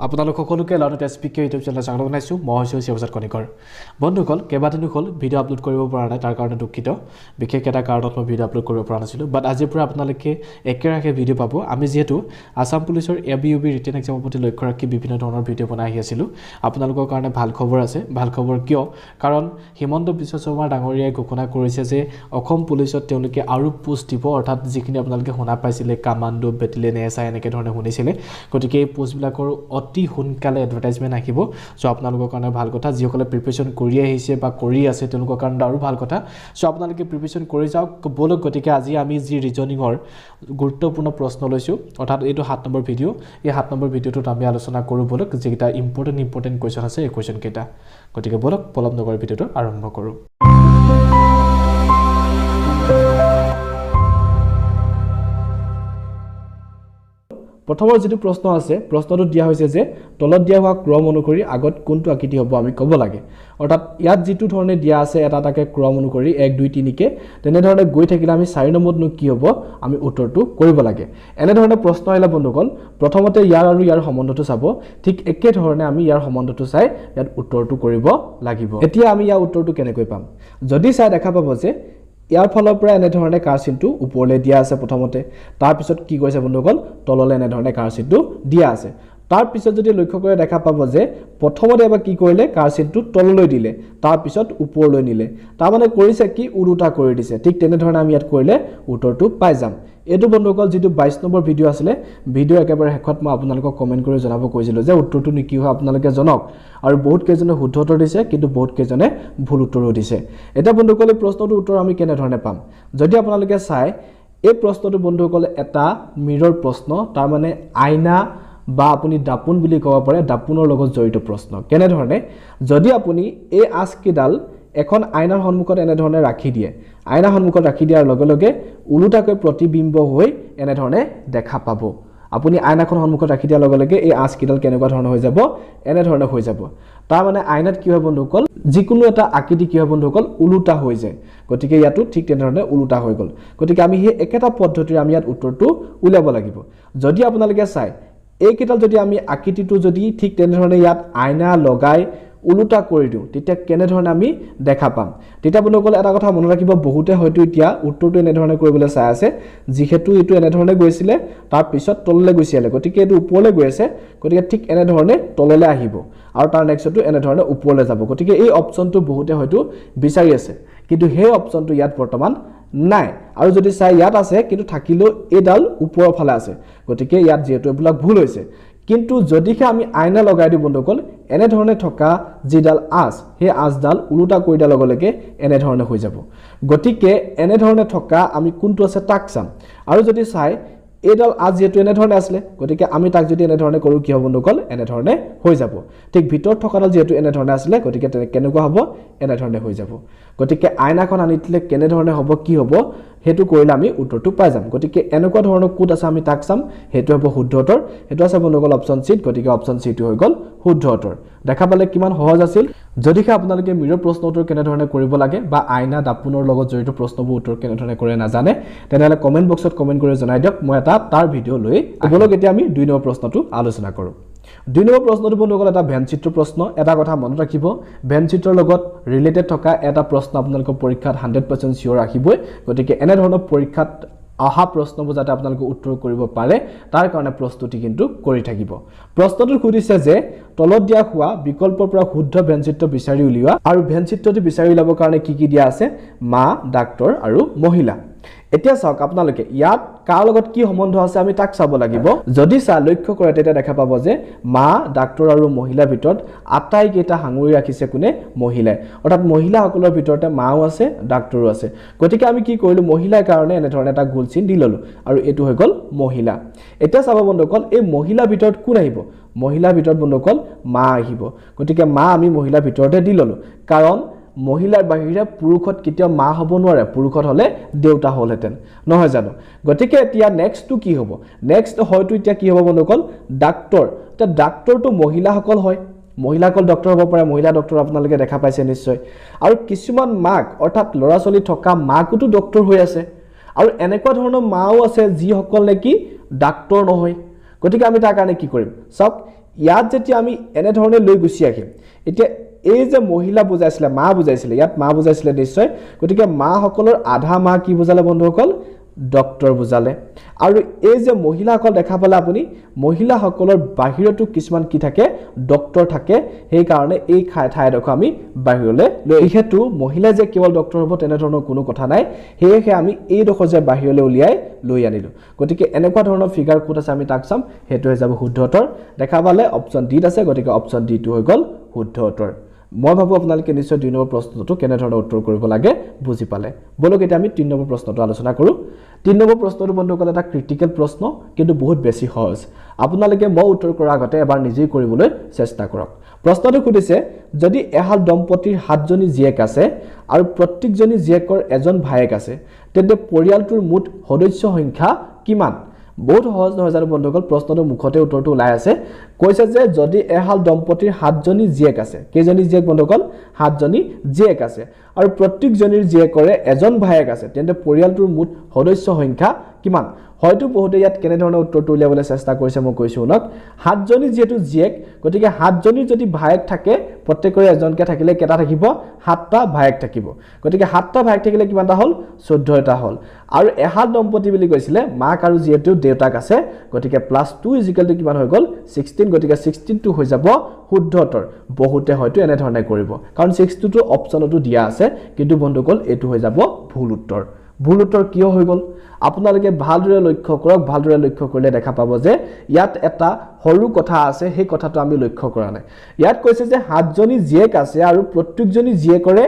আপোনালোক সকলোকে loud speaker YouTube channel স্বাগত জনাইছো মই হৈছো শিৱসাগৰ কণিকৰ বন্ধুসকল কেইবাদিনো হ'ল ভিডিঅ' আপলোড কৰিব পৰা নাই তাৰ কাৰণে দুঃখিত বিশেষ এটা কাৰণত মই ভিডিঅ' আপলোড কৰিব পৰা নাছিলো বাট আজিৰ পৰা আপোনালোকে একেৰাহে ভিডিঅ' পাব আমি যেহেতু আসাম পুলিচৰ এবিইউবি ৰিটেন এক্সামৰ প্ৰতি লক্ষ্য ৰাখি বিভিন্ন ধৰণৰ ভিডিঅ' বনাই আহি আছিলো আপোনালোকৰ কাৰণে ভাল খবৰ আছে ভাল খবৰ কিয় কাৰণ হিমন্ত বিশ্ব শৰ্মা ডাঙৰীয়াই ঘোষণা কৰিছে যে অসম পুলিচত তেওঁলোকে আৰু পোষ্ট দিব অৰ্থাৎ যিখিনি আপোনালোকে শুনা পাইছিলে কামাণ্ডো বেটেলিয়ন এছআই এনেকৈ ধৰণে শুনিছিলে গতিকে এই পোষ্টবিলাকৰ অতি সোনকালে এডভাৰটাইজমেন্ট আহিব সো আপোনালোকৰ কাৰণে ভাল কথা যিসকলে প্ৰিপাৰেচন কৰি আহিছে বা কৰি আছে তেওঁলোকৰ কাৰণে আৰু ভাল কথা সো আপোনালোকে প্ৰিপাৰেচন কৰি যাওক বলক গতিকে আজি আমি যি ৰিজনিংৰ গুৰুত্বপূৰ্ণ প্ৰশ্ন লৈছো অৰ্থাৎ এইটো 7 নম্বৰ ভিডিঅ' এই 7 নম্বৰ ভিডিঅ'টোত আমি আলোচনা কৰো বলক যেটা ইম্পৰ্টেন্ট কোৱেশ্চন আছে এই কোৱেশ্চন কেইটা গতিকে বলক পলম নকৰি ভিডিঅ'টো আৰম্ভ কৰো প্ৰথমৰ যেটো প্ৰশ্ন আছে প্ৰশ্নটো দিয়া হৈছে যে তলত দিয়া হোৱা ক্ৰম অনুসৰি আগত কোনটো আকৃতি হ'ব আমি ক'ব লাগে অৰ্থাৎ ইয়াত যেটো ধৰণে দিয়া আছে এটা টাকে ক্ৰম অনুসৰি 1 2 3 কে তেনে ধৰণে গৈ থাকিলে আমি 4 নম্বৰটো কি হ'ব আমি উত্তৰটো কৰিব লাগে এনে ধৰণে প্ৰশ্ন আহিলে বন্ধুসকল প্ৰথমতে ইয়াৰ আৰু ইয়াৰ সম্বন্ধটো চাব ঠিক একে ধৰণে আমি ইয়াৰ সম্বন্ধটো চাই ইয়াত উত্তৰটো কৰিব লাগিব এতিয়া আমি ইয়াৰ উত্তৰটো কেনেকৈ পাম যদি চাই দেখা পাব যে ইয়াৰ ফলৰ পৰা এনে ধৰণে কাৰ চিনটো ওপৰলৈ দিয়া আছে প্ৰথমতে তাৰ পিছত কি কৈছে বন্ধুসকল তললৈ এনে ধৰণে কাৰ চিনটো দিয়া আছে তাৰ পিছত যদি লক্ষ্য কৰি দেখা পাব যে প্ৰথমতে এবাৰ কি কৰিলে কাৰ চিনটো তললৈ দিলে তাৰ পিছত ওপৰলৈ নিলে তাৰ মানে কৰিছে কি উৰুটা কৰি দিছে ঠিক তেনে ধৰণে আমি ইয়াত কৰিলে উত্তৰটো পাই যাম এটো বন্ধুসকল যেটো 22 নম্বৰ ভিডিঅ' আছিলে ভিডিঅ' একেবাৰে হেকত মই আপোনালোকক কমেন্ট কৰি জনাব কৈছিলো যে উত্তৰটো কি হয় আপোনালোকে জনক আৰু বহুত কেজনে শুদ্ধ উত্তৰ দিছে কিন্তু বহুত কেজনে ভুল উত্তৰো দিছে এটা বন্ধুসকল এই প্ৰশ্নটোৰ উত্তৰ আমি কেনে ধৰণে পাম যদি আপোনালোকে চাই এই প্ৰশ্নটো বন্ধুসকল এটা মিৰৰ প্ৰশ্ন তাৰ মানে আইনা বা আপুনি দাপুন বুলি ক'ব পাৰে দাপুনৰ লগত জড়িত প্ৰশ্ন কেনে ধৰণে যদি আপুনি এই আঁচকিডাল এখন আইনাৰ সন্মুখত এনে ধৰণে ৰাখি দিয়ে আইনাৰ সন্মুখত ৰাখি দিয়াৰ লগে লগে উলুটাকৈ প্ৰতিবিম্ব হৈ এনে ধৰণে দেখা পাব আপুনি আইনাখন সন্মুখত ৰাখি দিয়াৰ লগে লগে এই আঁচকিডাল কেনেকুৱা ধৰণৰ হৈ যাব এনে ধৰণে হৈ যাব তাৰ মানে আইনাত কি হয় বন্ধুসকল যিকোনো এটা আকৃতি কি হয় বন্ধুসকল উলুটা হৈ যায় গতিকে ইয়াতো ঠিক তেনে ধৰণে উলুটা হৈ গল গতিকে আমি এই একেটা পদ্ধতিৰে আমি ইয়াত উত্তৰটো উলিয়াব লাগিব যদি আপোনালোকে চাই এই কেইটাল যদি আমি আকৃতিটো যদি ঠিক তেনে ধৰণে ইয়াত আইনা লগাই উলুটা কৰি দিও তেতিয়া কেনে ধৰণে আমি দেখা পাম তেতিয়া বন্ধুসকল এটা কথা মনত ৰাখিব বহুতে হয়তো এতিয়া উত্তৰটো এনে ধৰণে কৰিবলৈ চাই আছে যিহেতু এটো এনে ধৰণে গৈছিলে তাৰ পিছত তললৈ গৈছিলে গতিকে এটো ওপৰলৈ গৈ আছে গতিকে ঠিক এনে ধৰণে তললৈ আহিব আৰু তাৰ নেক্সটটো এনে ধৰণে ওপৰলৈ যাব গতিকে এই অপচনটো বহুতে হয়তো বিচাৰি আছে কিন্তু সেই অপচনটো ইয়াত বৰ্তমান নাই আৰু যদি চাই ইয়াত আছে কিন্তু থাকিলেও এডাল ওপৰৰ ফালে আছে গতিকে ইয়াত যেটো এবিলাক ভুল হৈছে কিন্তু যদিহে আমি আইনা লগাই দিও বন্ধুসকল এনে ধৰণে থকা জিডাল আঁচ সেই আঁচডাল উলুটা কৰি দিয়াৰ লগে লগে এনে ধৰণে হৈ যাব গতিকে এনে ধৰণে থকা আমি কোনটো আছে তাক চাম আৰু যদি চাই এডাল আঁচ যেটো এনে ধৰণে আছিল গতিকে আমি তাক যদি এনে ধৰণে কৰো কি হ'ব বন্ধুসকল এনে ধৰণে হৈ যাব ঠিক ভিতৰত থকাডাল যেটো এনে ধৰণে আছিল গতিকে কেনেকুৱা হ'ব এনে ধৰণে হৈ যাব গতিকে আইনাখন আনিলে কেনে ধৰণে হ'ব কি হ'ব হেতু কৰিলে আমি উত্তৰটো পাই যাম গতিকে এনেকুৱা ধৰণৰ কোড আছে আমি তাক চাম হেতু হ'ব শুদ্ধ উত্তৰ হেতু আছে বন্ধুসকল অপচন সি গতিকে অপচন সি হৈ গল শুদ্ধ উত্তৰ দেখা পালে কিমান সহজ আছিল যদিহে আপোনালোকে মিৰৰ প্ৰশ্ন উত্তৰ কেনে ধৰণে কৰিব লাগে বা আইনা দাপুনৰ লগত জড়িত প্ৰশ্নবোৰ উত্তৰ কেনে ধৰণে কৰে নাজানে তেনেহলে কমেন্ট বক্সত কমেন্ট কৰি জনাই দিয়ক মই এটা তাৰ ভিডিঅ' লৈ বলক এতিয়া আমি 2 নম্বৰ প্ৰশ্নটো আলোচনা কৰো 2 নম্বৰ প্ৰশ্নটো বন্ধুসকল এটা ভেনচিত্ৰ প্ৰশ্ন এটা কথা মনত ৰাখিব ভেনচিত্ৰৰ লগত ৰিলেটেড থকা এটা প্ৰশ্ন আপোনালোকৰ পৰীক্ষাত 100% সিওৰ ৰাখিবই গতিকে এনে ধৰণৰ পৰীক্ষাত আহা প্ৰশ্নবোৰ যাতে আপোনালোকে উত্তৰ কৰিব পাৰে তাৰ কাৰণে প্ৰস্তুতি কিন্তু কৰি থাকিব প্ৰশ্নটো খুদিছে যে তলত দিয়া হোৱা বিকল্পৰ পৰা শুদ্ধ ভেনচিত্ৰ বিচাৰি উলিওৱা আৰু ভেনচিত্ৰটো বিচাৰি উলিয়াবৰ কাৰণে কি দিয়া আছে মা ডাক্তৰ আৰু মহিলা এতিয়া চাওক আপোনালোকে ইয়াত কাৰ লগত কি সম্বন্ধ আছে আমি তাক চাব লাগিব যদি চা লক্ষ্য কৰে তেতিয়া দেখা পাব যে মা ডাক্তৰ আৰু মহিলাৰ ভিতৰত আটাইকেইটা হাঙুৰি ৰাখিছে কোনে মহিলাই অৰ্থাৎ মহিলাসকলৰ ভিতৰতে মাও আছে ডাক্তৰো আছে গতিকে আমি কি কৰিলো মহিলাৰ কাৰণে এনে ধৰণে এটা গোল চিন দি ললো আৰু এটো হৈ গল মহিলা এতিয়া চাব বন্ধুসকল এই মহিলাৰ ভিতৰত কোন আহিব মহিলাৰ ভিতৰত বন্ধুসকল মা আহিব গতিকে মা আমি মহিলাৰ ভিতৰতে দি ললো কাৰণ মহিলাৰ বাহিৰে পুৰুষত কেতিয়া মা হ'ব নোৱাৰে পুৰুষত হলে দেউতা হলহেতেন নহয় জানো গতিকে এতিয়া নেক্সটটো কি হ'ব নেক্সট হয়তো এতিয়া কি হ'ব বন্ধুসকল ডাক্তৰ তে ডাক্তৰটো মহিলাসকল হয় মহিলাসকল ডক্টৰ হ'ব পাৰে মহিলা ডক্টৰ আপোনালোকে দেখা পাইছে নিশ্চয় আৰু কিছুমান মাক অৰ্থাৎ লৰা চলি থকা মাকটো ডক্টৰ হৈ আছে আৰু এনেকুৱা ধৰণৰ মাও আছে যি সকল নেকি ডাক্তৰ নহয় গতিকে আমি তাৰ কাৰণে কি কৰিম সব ইয়াত যেতিয়া আমি এনে ধৰণে লৈ গুছি আহিম এতিয়া এই যে মহিলা বুজাইছিলে মা বুজাইছিলে ইয়াত মা বুজাইছিলে নিশ্চয় গতিকে মা সকলৰ আধা মা কি বুজালে বন্ধুসকল ডক্টৰ বুজালে আৰু এই যে মহিলাসকল দেখা পালে আপুনি মহিলাসকলৰ বাহিৰতো কিছুমান কি থাকে ডক্টৰ থাকে সেই কাৰণে এই ঠাইডোখৰ আমি বাহিৰলৈ লৈ হেতু মহিলা যে কেৱল ডক্টৰ হ'ব তেনে ধৰণৰ কোনো কথা নাই হেহে আমি এই ডোখৰ যে বাহিৰলৈ উলিয়াই লৈ আনিলো গতিকে এনেকুৱা ধৰণৰ ফিগাৰ কোড আছে আমি তাক চাম হেতু হৈ যাব শুদ্ধ উত্তৰ দেখা পালে অপচন ডি আছে গতিকে অপচন ডি টো হৈ গল শুদ্ধ উত্তৰ মই ভাবো আপোনালোকে নিশ্চয় 2 নম্বৰ প্ৰশ্নটো কেনে ধৰণৰ উত্তৰ কৰিব লাগে বুজি পালে বলক এতিয়া আমি 3 নম্বৰ প্ৰশ্নটো আলোচনা কৰো 3 নম্বৰ প্ৰশ্নটো বন্ধুসকল এটা ক্ৰিটিকেল প্ৰশ্ন কিন্তু বহুত বেছি সহজ আপোনালোকে মই উত্তৰ কৰাৰ আগতে এবাৰ নিজেই কৰিবলৈ চেষ্টা কৰক প্ৰশ্নটো খুদিছে যদি এহাল দম্পতীৰ 7 জনী জীয়েক আছে আৰু প্ৰত্যেকজনী জীয়েকৰ এজন ভায়েক আছে তেন্তে পৰিয়ালটোৰ মুঠ সদস্য সংখ্যা কিমান বহুত সহজ নহয় জানো বন্ধুসকল প্ৰশ্নটো মুখতে উত্তৰটো ওলাই আছে কৈছে যে যদি এহাল দম্পতীৰ 7 জনী জীয়েক আছে কেজনী জীয়েক বন্ধুসকল 7 জনী জীয়েক আছে আৰু প্ৰত্যেকজনীৰ জীয়েকৰে এজন ভায়েক আছে তেন্তে পৰিয়ালটোৰ মুঠ সদস্য সংখ্যা কিমান হয়তো বহুতে ইয়াত কেনে ধৰণৰ উত্তৰটো উলিয়াবলৈ চেষ্টা কৰিছে মই কৈছো উনক 7 জনী যেটো জীয়েক গতিকে 7 জনী যদি ভায়েক থাকে প্ৰত্যেকৰে এজনকে থাকিলে কেটা থাকিব 7টা ভায়েক থাকিব গতিকে 7টা ভায়েক থাকিলে কিমানটা হল 14টা হল আৰু এহাল দম্পতি বুলি কৈছিলে মাক আৰু যেটো দেউতাক আছে গতিকে +2 কিমান হৈ গল 16 গতিকে 16 টো হৈ যাব শুদ্ধ উত্তৰ বহুতে হয়তো এনে ধৰণে কৰিব কাৰণ 16 টো অপচনটো দিয়া আছে কিন্তু বন্ধুসকল এটো হৈ যাব ভুল উত্তৰ কিয় হৈ গল আপোনালোকে ভালদৰে লক্ষ্য কৰক ভালদৰে লক্ষ্য কৰিলে দেখা পাব যে ইয়াত এটা সৰু কথা আছে সেই কথাটো আমি লক্ষ্য কৰা নাই ইয়াত কৈছে যে 7 জনী জীয়েক আছে আৰু প্ৰত্যেকজনী জীয়েকৰে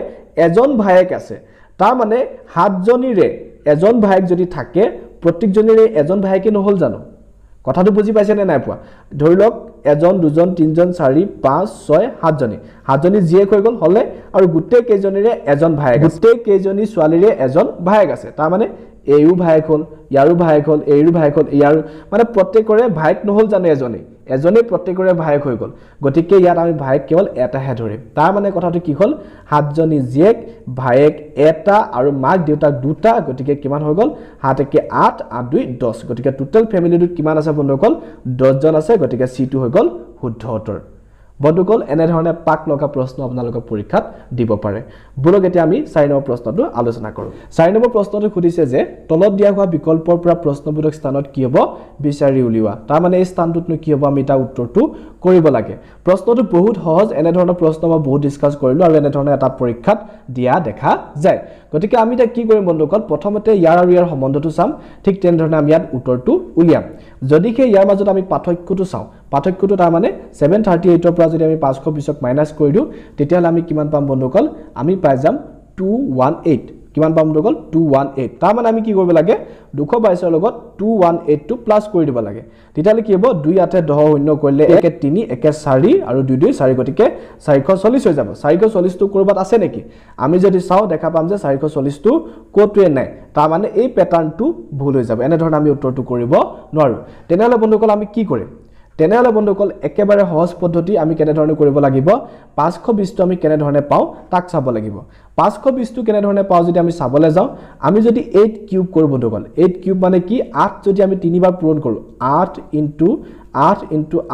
এজন ভায়েক আছে তাৰ মানে 7 জনীৰে এজন ভায়েক যদি থাকে প্ৰত্যেকজনীৰে এজন ভায়েকে নহল জানো কথাটো বুজি পাইছে নে নাই পোৱা ধৰি লওক এজন দুজন তিনজন 4 5 6 7 জনী 7 জনী জীয়েক হৈ গল হলে আৰু গুটেই কেজনীৰে এজন ভায়েক গুটেই কেজনী ছোৱালীৰে এজন ভায়েক আছে তাৰ মানে এইও ভায়েক হল ইয়াৰো ভায়েক হল এইৰো ভায়েক হল ইয়াৰ মানে প্ৰত্যেকৰে ভায়েক নহল জানো এজনে প্ৰত্যেকৰে ভায়েক হৈ গল গতিকে ইয়াত আমি ভায়েক কেৱল এটাহে ধৰিম তাৰ মানে কথাটো কি হল 7 জনী জীয়েক ভায়েক এটা আৰু মাক দেউতাক দুটা গতিকে কিমান হৈ গল 7 কে 8 8 2 10 গতিকে টোটাল ফ্যামিলিটোত কিমান আছে বন্ধুসকল 10 জন আছে গতিকে সি টো হৈ গল শুদ্ধ উত্তৰ বন্ধুসকল এনে ধৰণে পাক লগা প্ৰশ্ন আপোনালোকৰ পৰীক্ষাত দিব পাৰে বলক এতিয়া আমি 4 নম্বৰ প্ৰশ্নটো আলোচনা কৰো 4 নম্বৰ প্ৰশ্নটো খুদিছে যে তলত দিয়া হোৱা বিকল্পৰ পৰা প্ৰশ্নবোধক স্থানত কি হ'ব বিচাৰি উলিওৱা তাৰ মানে এই স্থানটোতনো কি হ'ব আমি এটা উত্তৰটো কৰিব লাগে প্ৰশ্নটো বহুত সহজ এনে ধৰণৰ প্ৰশ্ন মই বহুত ডিসকাস কৰিলো আৰু এনে ধৰণে এটা পৰীক্ষাত দিয়া দেখা যায় গতিকে আমি এটা কি কৰিম বন্ধুসকল প্ৰথমতে ইয়াৰ আৰু ইয়াৰ সম্বন্ধটো চাম ঠিক তেনে ধৰণে আমি ইয়াত উত্তৰটো উলিয়াম যদি কে ইয়াৰ মাজত আমি পাৰ্থক্যটো চাওঁ পাৰ্থক্যটো তাৰ মানে 738 ৰ পৰা যদি আমি 520ক মাইনাস কৰি দিও তেতিয়া আমি কিমান পাম বন্ধুসকল আমি পাই যাম 218 কিমান পাম বন্ধুসকল 218 তাৰ মানে আমি কি কৰিব লাগে 222 ৰ লগত 218 টো প্লাস কৰি দিব লাগে তেতিয়ালে কি হ'ব 2 8 10 শূন্য কৰিলে 1 3 1 4 আৰু 2 2 4 গতিকে 440 হৈ যাব 440 টো কৰবাত আছে নেকি আমি যদি চাও দেখা পাম যে 440 টো কোটোৱে নাই তাৰ মানে এই প্যাটাৰ্নটো ভুল হৈ যাব এনে ধৰণে আমি উত্তৰটো কৰিব নোৱাৰো তেনেহলে বন্ধুসকল আমি কি কৰিম তেনেহলে বন্ধুসকল একেবাৰে সহজ পদ্ধতি আমি কেনে ধৰণে কৰিব লাগিব 520 টো আমি কেনে ধৰণে পাও তাক চাব লাগিব 520 টো কেনে ধৰণে পাও যদি আমি চাবলৈ যাও আমি যদি 8 কিউব কৰো বন্ধুসকল 8 কিউব মানে কি 8 যদি আমি 3 বাৰ পূৰণ কৰো 8 *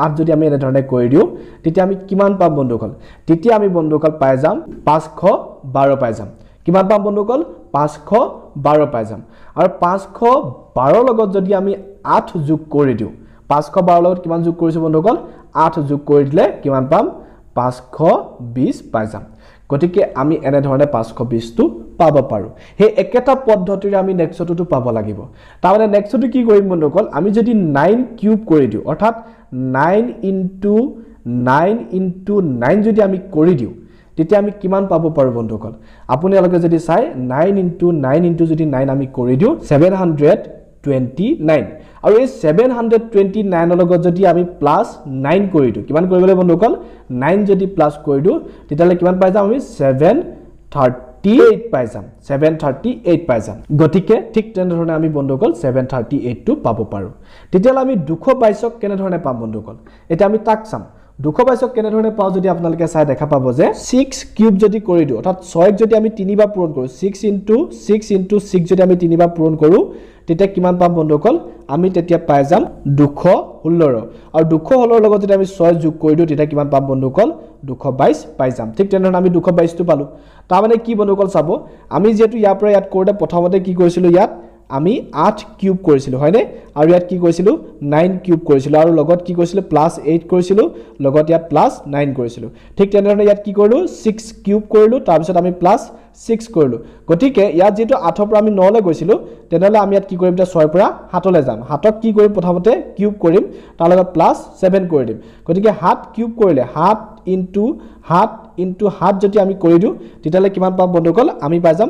8 যদি আমি এনে ধৰণে কৰি দিও তেতিয়া আমি কিমান পাম বন্ধুসকল তেতিয়া আমি বন্ধুসকল পাই যাম 512 পাই যাম কিমান পাম বন্ধুসকল 512 পাই যাম আৰু 512 লগত যদি আমি 8 যোগ কৰি দিও 512 লগত কিমান যোগ কৰিছো বন্ধুসকল 8 যোগ কৰি দিলে কিমান পাম 520 পাই যাম গতিকে আমি এনে ধৰণে 520 টো পাব পাৰো হে একেটা পদ্ধতিৰে আমি নেক্সটটো পাব লাগিব তাৰ মানে নেক্সটটো কি কৰিম বন্ধুসকল আমি যদি 9 কিউব কৰি দিও অৰ্থাৎ 9 * 9 যদি আমি কৰি দিও তেতিয়া আমি কিমান পাব পাৰো বন্ধুসকল আপুনি অলকে যদি চাই 9 * 9 যদি 9 আমি কৰি দিও 729 আৰু এই 729 ৰ লগত যদি আমি +9 কৰি দিও কিমান কৰিব লাগিব বন্ধুসকল 9 যদি প্লাস কৰি দিও তেতিয়ালে কিমান পাই যাম আমি 738 পাই যাম 738 পাই যাম গতিকে ঠিক তেনে ধৰণে আমি বন্ধুসকল 738 টো পাব পাৰো তেতিয়ালে আমি 222ক কেনে ধৰণে পাম বন্ধুসকল এটা আমি তাক চাম 222ক কেনেধৰণে পাওঁ যদি আপোনালোকে চাই দেখা পাব যে 6 কিউব যদি কৰি দিওঁ অৰ্থাৎ 6ক যদি আমি 3 বাৰ পূৰণ কৰোঁ 6 into 6 যদি আমি 3 বাৰ পূৰণ কৰোঁ তেতিয়া কিমান পাম বন্ধুসকল আমি তেতিয়া পাই যাম 216 আৰু 216 লগত যদি আমি 6 যোগ কৰি দিওঁ তেতিয়া কিমান পাম বন্ধুসকল 222 পাই যাম ঠিক তেনেধৰণে আমি 222 টো পালো তাৰ মানে কি বন্ধুসকল চাব আমি যেটো ইয়াৰ পৰা ইয়াত কৰোতে প্ৰথমতে কি কৰিছিলো ইয়াত আমি 8 কিউব কৰিছিলো হয়নে আৰু ইয়াত কি কৰিছিলো 9 কিউব কৰিছিলো আৰু লগত কি কৰিছিলো +8 কৰিছিলো লগত ইয়াত +9 কৰিছিলো ঠিক তেনেধৰণে ইয়াত কি কৰিলো 6 কিউব কৰিলো তাৰ পিছত আমি +6 কৰিলো গতিকে ইয়াত যেটো 8 ৰ পৰা আমি 9 লৈ গৈছিলো তেনেহলে আমি ইয়াত কি কৰিম তে 6 পৰা 7 লৈ যাম 7ক কি কৰিম প্ৰথমতে কিউব কৰিম তাৰ লগত +7 কৰি দিম গতিকে 7 কিউব কৰিলে 7 into 7 যদি আমি কৰি দিও তেতিয়ালে কিমান পাম বন্ধুসকল আমি পাই যাম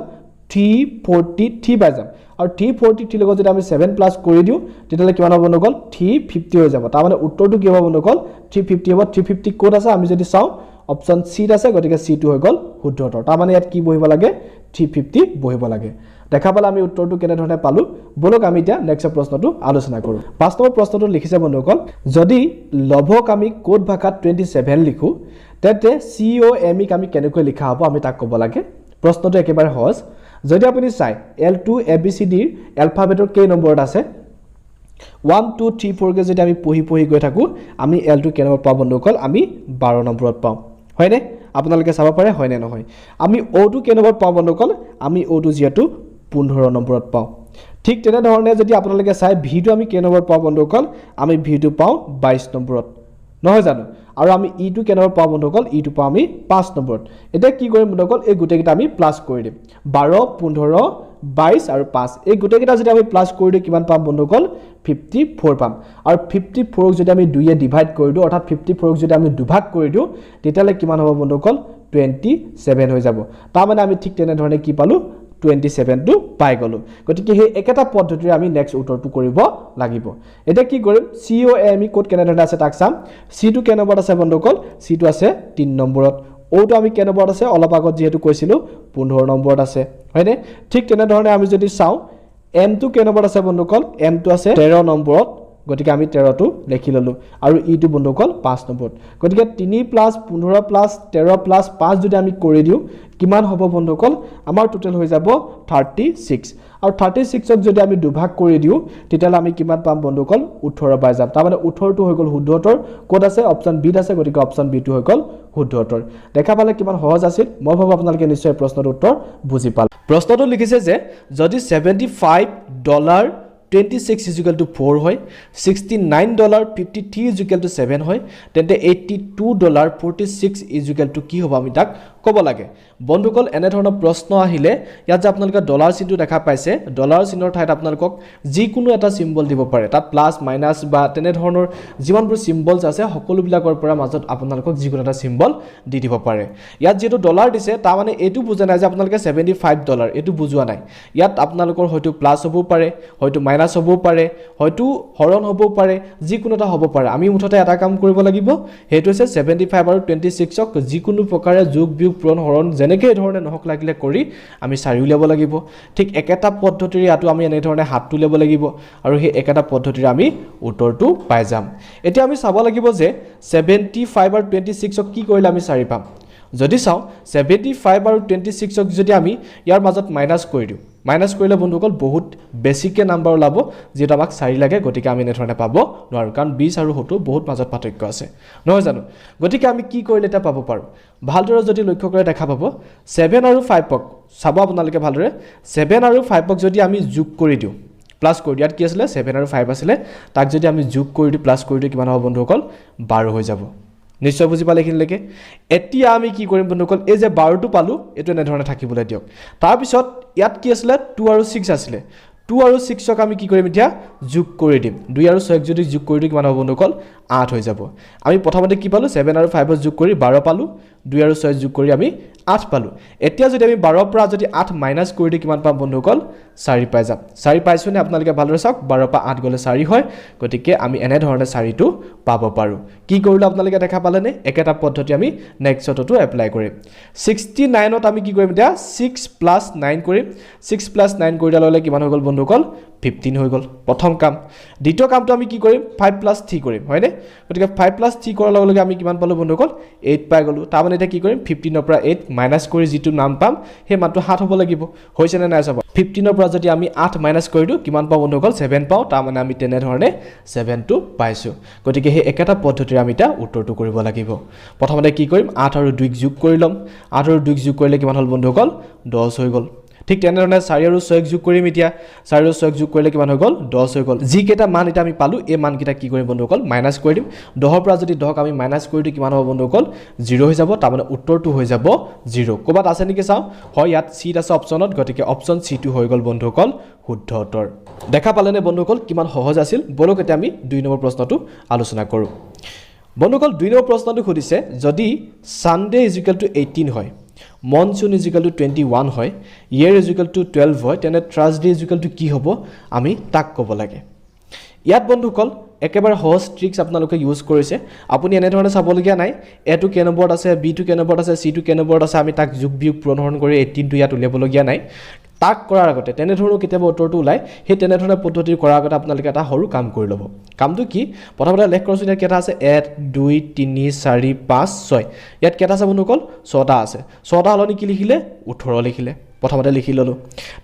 343 পাই যাম আৰু 343 লগত যদি আমি 7 প্লাস কৰি দিও তেতিয়ালে কিমান হ'ব বন্ধুসকল 350 হৈ যাব তাৰ মানে উত্তৰটো কি হ'ব বন্ধুসকল 350 হ'ব 350 কোড আছে আমি যদি চাও অপচন সি আছে গতিকে সি টো হৈ গল শুদ্ধ উত্তৰ তাৰ মানে ইয়াত কি বহিব লাগে 350 বহিব লাগে দেখা পালে আমি উত্তৰটো কেনে ধৰণে পালো বলক আমি এতিয়া নেক্সট প্ৰশ্নটো আলোচনা কৰো 5 নম্বৰ প্ৰশ্নটো লিখিছে বন্ধুসকল যদি লভক আমি কোড ভাষাত 27 লিখো তেতে COME আমি কেনেকৈ লিখা হ'ব আমি তাক ক'ব লাগে প্ৰশ্নটো একেবাৰে সহজ যদি আপুনি চাই L2 ABCD ৰ এলফাবেটৰ কেই নম্বৰত আছে 1 2 3 4 কে যদি আমি পঢ়ি গৈ থাকো আমি L2 কেই নম্বৰ পাব বন্ধুসকল আমি 12 নম্বৰত পাম হয়নে আপোনালোকে চাব পাৰে হয়নে নহয় আমি O2 কেই নম্বৰত পাম বন্ধুসকল আমি O2 যেটো 15 নম্বৰত পাও ঠিক তেনে ধৰণে যদি আপোনালোকে চাই V2 আমি কেই নম্বৰত পাম বন্ধুসকল আমি V2 পাও 22 নম্বৰত নহয় জানো আৰু আমি E2 কেই নম্বৰ পাম বন্ধুসকল E2 পাম আমি 5 নম্বৰত এটা কি কৰিম বন্ধুসকল এই গুটেকিটা আমি প্লাস কৰি দিম 12 15 22 আৰু 5 এই গুটেকিটা যদি আমি প্লাস কৰি দিও কিমান পাম বন্ধুসকল 54 পাম আৰু 54 ক যদি আমি 2 এ ডিভাইড কৰি দিও অৰ্থাৎ 54 ক যদি আমি দুভাগ কৰি দিও তেতিয়ালে কিমান হ'ব বন্ধুসকল 27 হৈ যাব তাৰ মানে আমি ঠিক তেনে ধৰণে কি পালো 27 টো পাই গলো গতিকে হে একেটা পদ্ধতিৰে আমি নেক্সট উত্তৰটো কৰিব লাগিব এটা কি কৰিম COME কোড কেনে ধৰণে আছে তাক চাম C2 কেনে নম্বৰত আছে বন্ধুসকল C2 আছে 3 নম্বৰত O2 আমি কেনে নম্বৰত আছে অলপ আগত যেহেতু কৈছিলো 15 নম্বৰত আছে হয়নে ঠিক তেনে ধৰণে আমি যদি চাও M2 কেনে নম্বৰত আছে বন্ধুসকল M2 আছে 13 নম্বৰত গতিকে আমি 13 টো লিখি ললো আৰু E2 বন্ধুসকল 5 নম্বৰত গতিকে 3 + 15 + 13 + 5 যদি আমি কৰি দিও কিমান হ'ব বন্ধুসকল আমাৰ টোটাল হৈ যাব 36 আৰু 36 ক যদি আমি দুভাগ কৰি দিও তেতিয়ালে আমি কিমান পাম বন্ধুসকল 18 পাই যাম তাৰ মানে 18 টো হৈ গল শুদ্ধ উত্তৰ কোড আছে অপচন বি আছে গতিকে অপচন বি টো হৈ গল শুদ্ধ উত্তৰ দেখা পালে কিমান সহজ আছিল মই ভাবো আপোনালোকে নিশ্চয় প্ৰশ্নৰ উত্তৰ বুজি পালে প্ৰশ্নটো লিখিছে যে যদি $75 26 is equal to 4 হয় $69.53 is equal to 7 হয় তেন্তে $82.46 is equal to কি হ'ব আমি তাক ক'ব লাগে বন্ধুসকল এনে ধৰণৰ প্ৰশ্ন আহিলে ইয়াত যে আপোনালোকে ডলাৰ চিনটো দেখা পাইছে ডলাৰ চিনৰ ঠাইত আপোনালোকক যিকোনো এটা সিম্বল দিব পাৰে তাত প্লাস মাইনাস বা তেনে ধৰণৰ যিমানবোৰ সিম্বলছ আছে সকলো বিলাকৰ পৰা মাজত আপোনালোকক যিকোনো এটা সিম্বল দি দিব পাৰে ইয়াত যেটো ডলাৰ দিছে তা মানে এটো বুজা নাই যে আপোনালোকে $75 এটো বুজোৱা নাই ইয়াত আপোনালোকৰ হয়তো প্লাস হ'ব পাৰে হয়তো মাইনাস হ'ব পাৰে হয়তো হৰণ হ'ব পাৰে যিকোনো এটা হ'ব পাৰে আমি মুঠতে এটা কাম কৰিব লাগিব হেতু হৈছে 75 আৰু 26 ক যিকোনো প্ৰকাৰে যোগ বিয়োগ পূৰণ হৰণ যেনেকৈ ধৰণে নহক লাগিলে কৰি আমি চাৰি উলিয়াব লাগিব ঠিক একেটা পদ্ধতিৰে আটো আমি এনে ধৰণে হাত তুলিব লাগিব আৰু সেই একেটা পদ্ধতিৰে আমি উত্তৰটো পাই যাম এতিয়া আমি চাব লাগিব যে 75 আৰু 26 ক কি কৰিলে আমি চাৰি পাম যদি চাও 75 আৰু 26 ক যদি আমি ইয়াৰ মাজত মাইনাস কৰি দিও মাইনাস কৰিলে বন্ধুসকল বহুত বেছিকে নাম্বাৰ ওলাব যেটা আমাক 4 লাগে গতিকে আমি নেধৰণে পাব নোৱাৰো কাৰণ 20 আৰু 70 বহুত মাজত পাৰ্থক্য আছে নহয় জানো গতিকে আমি কি কৰিলে এটা পাব পাৰো ভালদৰে যদি লক্ষ্য কৰে দেখা পাব 7 আৰু 5 ক চাব আপোনালোকে ভালদৰে 7 আৰু 5 ক যদি আমি যোগ কৰি দিও প্লাস কৰি দিয়াত কি আছিল 7 আৰু 5 আছিল তাক যদি আমি যোগ কৰি দিও প্লাস কৰি দিও কিমান হ'ব বন্ধুসকল 12 হৈ যাব নিশ্চয় বুজি পালে কিনলৈকে এতিয়া আমি কি কৰিম বন্ধুসকল এই যে 12 টো পালো এটো এনে ধৰণে থাকিবলৈ দিয়ক তাৰ পিছত ইয়াত কি আছিল 2 আৰু 6 আছিল 2 আৰু 6 ক আমি কি কৰিম এতিয়া যোগ কৰি দিম 2 আৰু 6 যদি যোগ কৰি দিও কিমান হ'ব বন্ধুসকল 8 হৈ যাব আমি প্ৰথমতে কি পালো 7 আৰু 5 যোগ কৰি 12 পালো 2 আৰু 6 যোগ কৰি আমি 8 পালো এতিয়া যদি আমি 12 পৰা যদি 8 মাইনাস কৰি দিও কিমান পাম বন্ধুসকল 4 পাই যাম 4 পাইছোনে আপোনালোকে ভালদৰে চাওক 12 পৰা 8 গলে 4 হয় গতিকে আমি এনে ধৰণে 4 টো পাব পাৰো কি কৰিলো আপোনালোকে দেখা পালেনে একেটা পদ্ধতি আমি নেক্সটটো এপ্লাই কৰিম 69 ত আমি কি কৰিম এতিয়া 6 + 9 কৰিম 6 + 9 কৰি দিলে কিমান হৈ গল বন্ধুসকল 15 হৈ গ'ল প্ৰথম কাম দ্বিতীয় কামটো আমি কি কৰিম 5 + 3 কৰিম হয়নে গতিকে 5 + 3 কৰাৰ লগে লগে আমি কিমান পালো বন্ধুসকল 8 পাই গ'লো তাৰ মানে এটা কি কৰিম 15 ৰ পৰা 8 মাইনাস কৰি যিটো নাম পাম সেই মানটো 7 হ'ব লাগিব হৈছে নে নাই চাব 15 ৰ পৰা যদি আমি 8 মাইনাস কৰি দিও কিমান পাও বন্ধুসকল 7 পাও তাৰ মানে আমি তেনে ধৰণে 7 টো পাইছো গতিকে সেই একেটা পদ্ধতিৰে আমি এটা উত্তৰটো কৰিব লাগিব প্ৰথমতে কি কৰিম 8 আৰু 2 যোগ কৰি লম 8 আৰু 2 যোগ কৰিলে কিমান হ'ল বন্ধুসকল 10 হৈ গ'ল ঠিক তেনেধৰণে 4 আৰু 6 যোগ কৰিম এতিয়া 4 আৰু 6 যোগ কৰিলে কিমান হৈ গ'ল 10 হৈ গ'ল যি কেটা মান এটা আমি পালো এই মান কেটা কি কৰিম বন্ধুসকল মাইনাস কৰি দিম 10 ৰ পৰা যদি 10 আমি মাইনাস কৰি দিও কিমান হ'ব বন্ধুসকল 0 হৈ যাব তাৰ মানে উত্তৰটো হৈ যাব 0 ক'বাত আছে নেকি চাও হয় ইয়াত সিট আছে অপচনত গতিকে অপচন সি টো হৈ গ'ল বন্ধুসকল শুদ্ধ উত্তৰ দেখা পালেনে বন্ধুসকল কিমান সহজ আছিল বলক এতিয়া আমি 2 নম্বৰ প্ৰশ্নটো আলোচনা কৰো বন্ধুসকল 2 নম্বৰ প্ৰশ্নটো খুদিছে যদি সানডে = 18 হয় মনসুন = 21 হয় ইয়াৰ = 12 হয় তেনে থাৰ্সডে = কি হ'ব আমি তাক ক'ব লাগে ইয়াত বন্ধুসকল একেবাৰে সহজ ট্ৰিক্স আপোনালোকে ইউজ কৰিছে আপুনি এনে ধৰণে চাবলগীয়া নাই এ টো কে নম্বৰত আছে বি টো কে নম্বৰত আছে সি টো কে নম্বৰত আছে আমি তাক যোগ বিয়োগ পূৰণ কৰি 18 টো ইয়াত উলিয়াবলগীয়া নাই তাক কৰাৰ আগতে তেনে ধৰণৰ কেতিয়াবা উত্তৰটো ওলাই সেই তেনে ধৰণৰ পদ্ধতি কৰাৰ আগতে আপোনালোকে এটা সৰু কাম কৰি ল'ব কামটো কি প্ৰথমতে লেখ কৰচোন ইয়াত কেটা আছে 1 2 3 4 5 6 ইয়াত কেটা আছে বন্ধুসকল 6টা আছে 6টা হলনি কি লিখিলে 18 লিখিলে প্ৰথমতে লিখি ললো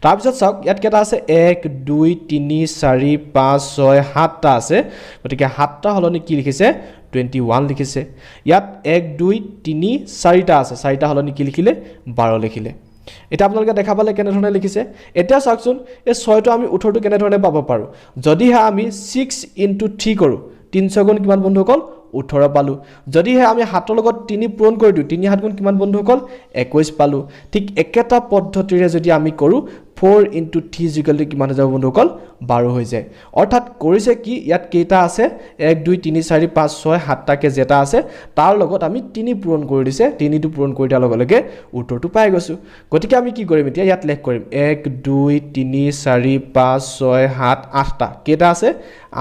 তাৰ পিছত চাওক ইয়াত কেটা আছে 1 2 3 4 5 6 7টা আছে গতিকে 7টা হলনি কি লিখিছে 21 লিখিছে ইয়াত 1 2 3 4টা আছে 4টা হলনি কি লিখিলে 12 লিখিলে এটা আপোনালোকে দেখা পালে কেনে ধৰণে লিখিছে এটা চাওকচোন এই 6 টো আমি 18 টো কেনে ধৰণে পাব পাৰো যদি হে আমি 6 * 3 কৰো 300 গুণ কিমান বন্ধুসকল 18 পালো যদি হে আমি 7 ৰ লগত 3 পূৰণ কৰি দিও 3 7 গুণ কিমান বন্ধুসকল 21 পালো ঠিক একেটা পদ্ধতিৰে যদি আমি কৰো 4 * 3 = কিমান হৈ যাব বন্ধুসকল 12 হৈ যায় অৰ্থাৎ কৰিছে কি ইয়াত কেইটা আছে 1 2 3 4 5 6 7টা কে যেটা আছে তাৰ লগত আমি 3 পূৰণ কৰি দিছে 3 টো পূৰণ কৰি দিয়াৰ লগে লগে উত্তৰটো পাই গৈছো গতিকে আমি কি কৰিম এতিয়া ইয়াত লেখ কৰিম 1 2 3 4 5 6 7 8টা কেটা আছে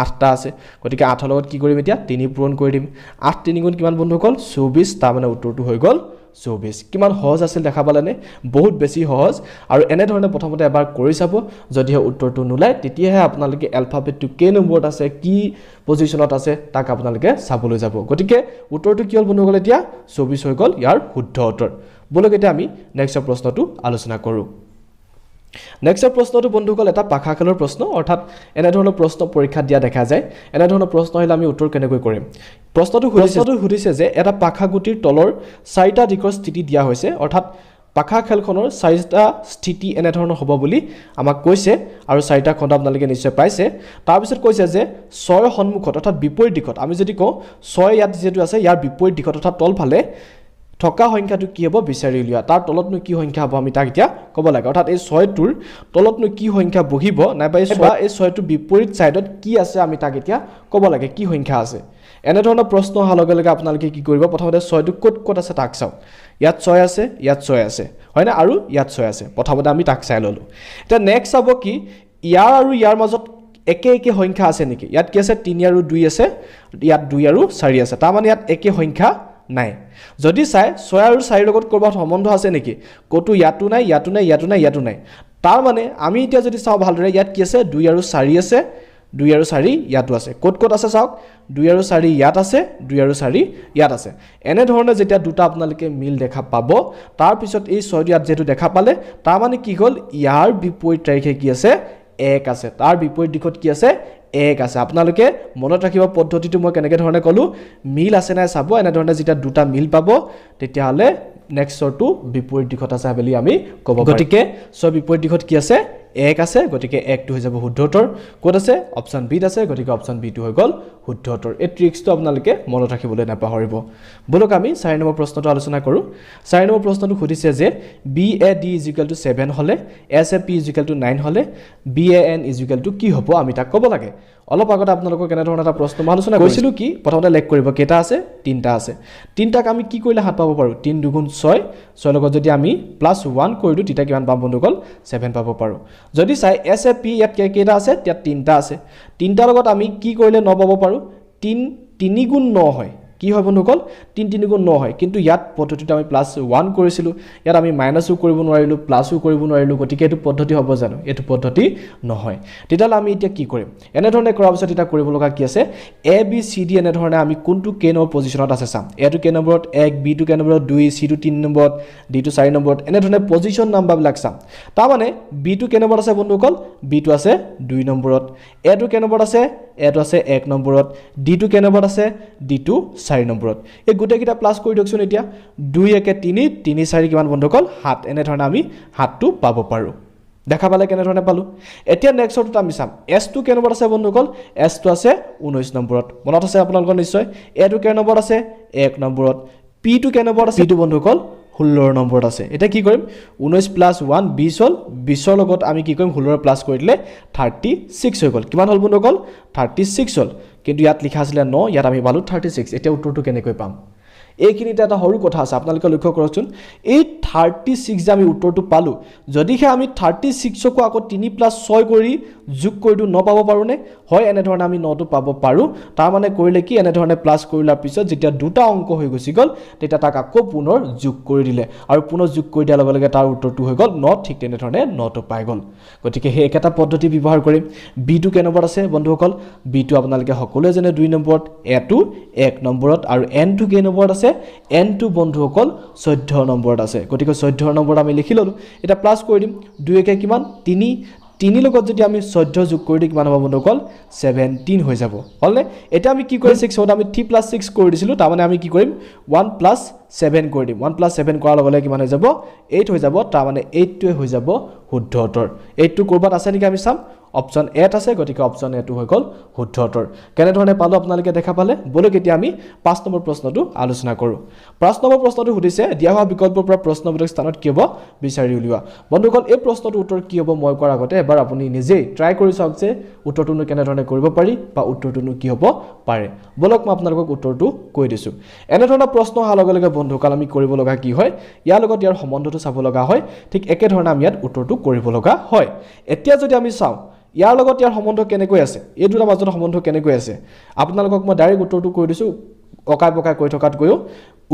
8টা আছে গতিকে 8 ৰ লগত কি কৰিম এতিয়া 3 পূৰণ কৰি দিম 8 3 গুণ কিমান বন্ধুসকল 24 তাৰ মানে উত্তৰটো হৈ গ'ল 24 কিমান সহজ আছিল দেখা পালেনে বহুত বেছি সহজ আৰু এনে ধৰণে প্ৰথমতে এবাৰ কৰি চাব যদি উত্তৰটো নোলায় তেতিয়াহে আপোনালোকে এলফাবেটটো কে নম্বৰত আছে কি পজিশনত আছে তাক আপোনালোকে চাবলৈ যাব গতিকে উত্তৰটো কি হ'ল বন্ধুসকল এতিয়া 24 হৈ গ'ল ইয়াৰ শুদ্ধ উত্তৰ বলক এতিয়া আমি নেক্সট প্ৰশ্নটো আলোচনা কৰো নেক্সট প্ৰশ্নটো বন্ধুসকল এটা পাখা খেলৰ প্ৰশ্ন অৰ্থাৎ এনে ধৰণৰ প্ৰশ্ন পৰীক্ষা দিয়া দেখা যায় এনে ধৰণৰ প্ৰশ্ন হলে আমি উত্তৰ কেনেকৈ কৰিম প্ৰশ্নটো সুধিছে যে এটা পাখা গুটিৰ তলৰ 4টা দিশৰ স্থিতি দিয়া হৈছে অৰ্থাৎ পাখা খেলখনৰ 4টা স্থিতি এনে ধৰণৰ হ'ব বুলি আমাক কৈছে আৰু 4টা খণ্ড আপোনালোকে নিশ্চয় পাইছে তাৰ পিছত কৈছে যে 6 সন্মুখত অৰ্থাৎ বিপৰীত দিশত আমি যদি কওঁ 6 ইয়াত যেটো আছে ইয়াৰ বিপৰীত দিশত অৰ্থাৎ তলফালে থকা সংখ্যাটো কি হ'ব বিচাৰি উলিয়া তাৰ তলতনো কি সংখ্যা হ'ব আমি তাক এতিয়া ক'ব লাগে অৰ্থাৎ এই 6 টোৰ তলতনো কি সংখ্যা বহিব নাইবা এই 6 টোৰ বিপৰীত সাইডত কি আছে আমি তাক এতিয়া ক'ব লাগে কি সংখ্যা আছে এনে ধৰণৰ প্ৰশ্ন অহাৰ লগে লগে আপোনালোকে কি কৰিব প্ৰথমতে 6 টো ক'ত আছে তাক চাওক ইয়াত 6 আছে ইয়াত 6 আছে হয় না আৰু ইয়াত 6 আছে প্ৰথমতে আমি তাক চাই ললো এটা নেক্সট হ'ব কি ইয়াৰ আৰু ইয়াৰ মাজত একে সংখ্যা আছে নেকি ইয়াত কি আছে 3 আৰু 2 আছে ইয়াত 2 আৰু 4 আছে তাৰ মানে ইয়াত একে সংখ্যা নাই যদি চাই 6 আৰু 4 লগত কৰবাত সম্বন্ধ আছে নেকি কটো ইয়াটো নাই ইয়াটো নাই ইয়াটো নাই ইয়াটো নাই তাৰ মানে আমি এতিয়া যদি চাও ভালদৰে ইয়াত কি আছে 2 আৰু 4 আছে 2 আৰু 4 ইয়াতো আছে ক'ত আছে চাওক 2 আৰু 4 ইয়াত আছে 2 আৰু 4 ইয়াত আছে এনে ধৰণে যেতিয়া দুটা আপোনালোকে মিল দেখা পাব তাৰ পিছত এই 6 ইয়াত যেটো দেখা পালে তাৰ মানে কি হ'ল ইয়াৰ বিপৰীত তাৰিখে কি আছে 1 আছে তাৰ বিপৰীত দিশত কি আছে 1 আছে আপোনালোকে মনত ৰাখিব পদ্ধতিটো মই কেনেকৈ ধৰণে কলো মিল আছে নাই চাব এনে ধৰণে যেতিয়া দুটা মিল পাব তেতিয়া হলে নেক্সটটো বিপৰীত দিশত আছে বুলি আমি ক'ব পাৰো গতিকে সব বিপৰীত দিশত কি আছে 1 আছে গতিকে 1 টো হৈ যাব শুদ্ধ উত্তৰ ক'ত আছে অপচন বি আছে গতিকে অপচন বি টো হৈ গল শুদ্ধ উত্তৰ এই ট্ৰিক্সটো আপোনালোকে মনত ৰাখিবলৈ নাপাহৰিব বলক আমি 4 নম্বৰ প্ৰশ্নটো আলোচনা কৰো 4 নম্বৰ প্ৰশ্নটো সুধিছে যে BAD = 7 হলে SAP = 9 হলে BAN = কি হ'ব আমি তাক ক'ব লাগে অলপ আগত আপোনালোকক কেনে ধৰণৰ এটা প্ৰশ্ন আলোচনা কৰিছিলো কি প্ৰথমতে লেখ কৰিব কেটা আছে 3টা আছে 3টাক আমি কি কৰিলে হাত পাব পাৰো 3 2 6 6 লগত যদি আমি +1 কৰি দিও তেতিয়া কিমান পাম বন্ধুসকল 7 পাব পাৰো যদি চাই SAP ইয়াত কেটা আছে ইয়াত 3টা আছে 3টাৰ লগত আমি কি কৰিলে 9 পাব পাৰো 3 3 গুণ 9 হয় কি হয় বন্ধুসকল 3 3 গুণ 9 হয় কিন্তু ইয়াত পদ্ধতিটো আমি +1 কৰিছিলো ইয়াত আমি মাইনাসও কৰিব নোৱাৰিলো প্লাসও কৰিব নোৱাৰিলো গতিকে এটো পদ্ধতি হ'ব জানো এটো পদ্ধতি নহয় তেতিয়ালে আমি এতিয়া কি কৰিম এনে ধৰণে কৰাৰ পিছত এটা কৰিব লগা কি আছে a b c d এনে ধৰণে আমি কোনটো k নম্বৰ পজিশনত আছে চাম a টো k নম্বৰত 1 b টো k নম্বৰত 2 c টো 3 নম্বৰত d টো 4 নম্বৰত এনে ধৰণে পজিশন নাম্বাৰ বিলাক চাম তাৰ মানে b টো k নম্বৰত আছে বন্ধুসকল b টো আছে 2 নম্বৰত a টো k নম্বৰত আছে a টো আছে 1 নম্বৰত d টো k নম্বৰত আছে d টো 4 নম্বৰত এই গুটে কিটা প্লাস কৰি দিয়কচোন এতিয়া 2 1 3 3 4 কিমান বন্ধুসকল 7 এনে ধৰণে আমি 7 টো পাব পাৰো দেখা পালে কেনে ধৰণে পালো এতিয়া নেক্সটটো আমি চাম s টো কে নম্বৰ আছে বন্ধুসকল s টো আছে 19 নম্বৰত মনত আছে আপোনালোকৰ নিশ্চয় a টো কে নম্বৰ আছে 1 নম্বৰত p টো কে নম্বৰ আছে p টো বন্ধুসকল 16 নম্বৰত আছে এটা কি কৰিম 19 + 1 20 হল 20 ৰ লগত আমি কি কৰিম 16 প্লাস কৰি দিলে 36 হৈ গল কিমান হল বন্ধুসকল 36 হল কিন্তু ইয়াত লিখা আছিল 9 ইয়াত আমি পালো 36 এটা উত্তৰটো কেনেকৈ পাম এইখিনিতে এটা সৰু কথা আছে আপোনালোকে লক্ষ্য কৰকচোন এই 36 যে আমি উত্তৰটো পালো যদিহে আমি 36 কো আকৌ 3 + 6 কৰি যোগ কৰিটো ন পাব পাৰো নে হয় এনে ধৰণে আমি 9 টো পাব পাৰো তাৰ মানে কৰিলে কি এনে ধৰণে প্লাস কৰিলাৰ পিছত যেতিয়া দুটা অংক হৈ গৈছি গল তেতিয়া তাক আকৌ পুনৰ যোগ কৰি দিলে আৰু পুনৰ যোগ কৰি দিয়াৰ লগে লগে তাৰ উত্তৰটো হৈ গল 9 ঠিক তেনে ধৰণে 9 টো পাই গল গতিকে হে একেটা পদ্ধতি ব্যৱহাৰ কৰিম b টো কে নম্বৰ আছে বন্ধুসকল b টো আপোনালোকে সকলোৱে জানে 2 নম্বৰত a টো 1 নম্বৰত আৰু n টো কে নম্বৰত আছে n টো বন্ধুসকল 14 নম্বৰত আছে গতিকে 14 নম্বৰত আমি লিখি ললো এটা প্লাস কৰি দিম 2 কে কিমান 3 3 লগত যদি আমি 14 যোগ কৰি দিম কিমান হ'ব বন্ধুসকল 17 হৈ যাব হলনে এটা আমি কি কৰি 6 হত আমি 3 + 6 কৰি দিছিলো তাৰ মানে আমি কি কৰিম 1 + 7 কৰি দিম 1 + 7 কৰাৰ লগে লগে কিমান হৈ যাব 8 হৈ যাব তাৰ মানে 8 টোৱে হৈ যাব শুদ্ধ উত্তৰ 8 টো কৰবাত আছে নেকি আমি চাম অপচন 8 আছে গতিকে অপচন 8 হৈ গল শুদ্ধ উত্তৰ কেনে ধৰণে পালো আপোনালোকে দেখা পালে বলক এতিয়া আমি 5 নম্বৰ প্ৰশ্নটো আলোচনা কৰো 5 নম্বৰ প্ৰশ্নটো সুধিছে দিয়া হোৱা বিকল্পৰ পৰা প্ৰশ্নবোধক স্থানত কি হ'ব বিচাৰি উলিওৱা বন্ধুসকল এই প্ৰশ্নটোৰ উত্তৰ কি হ'ব মই কৰাৰ আগতে এবাৰ আপুনি নিজে ট্ৰাই কৰি চাওক যে উত্তৰটো কেনে ধৰণে কৰিব পাৰি বা উত্তৰটো কি হ'ব পাৰে বলক মই আপোনালোকক উত্তৰটো কৈ দিছো এনে ধৰণৰ প্ৰশ্ন অহাৰ লগে লগে বন্ধুসকল আমি কৰিব লগা কি হয় ইয়াৰ লগত ইয়াৰ সম্বন্ধটো চাব লগা হয় ঠিক একে ধৰণে আমি ইয়াত উত্তৰটো কৰিব লগা হয় এতিয়া যদি আমি চাও ইয়াৰ লগত ইয়াৰ সম্বন্ধ কেনেকৈ আছে এই দুটা মাজত সম্বন্ধ কেনেকৈ আছে আপোনালোকক মই ডাইৰেক্ট উত্তৰটো কৈ দিছো অকাই পকাই কৈ থকাত গৈও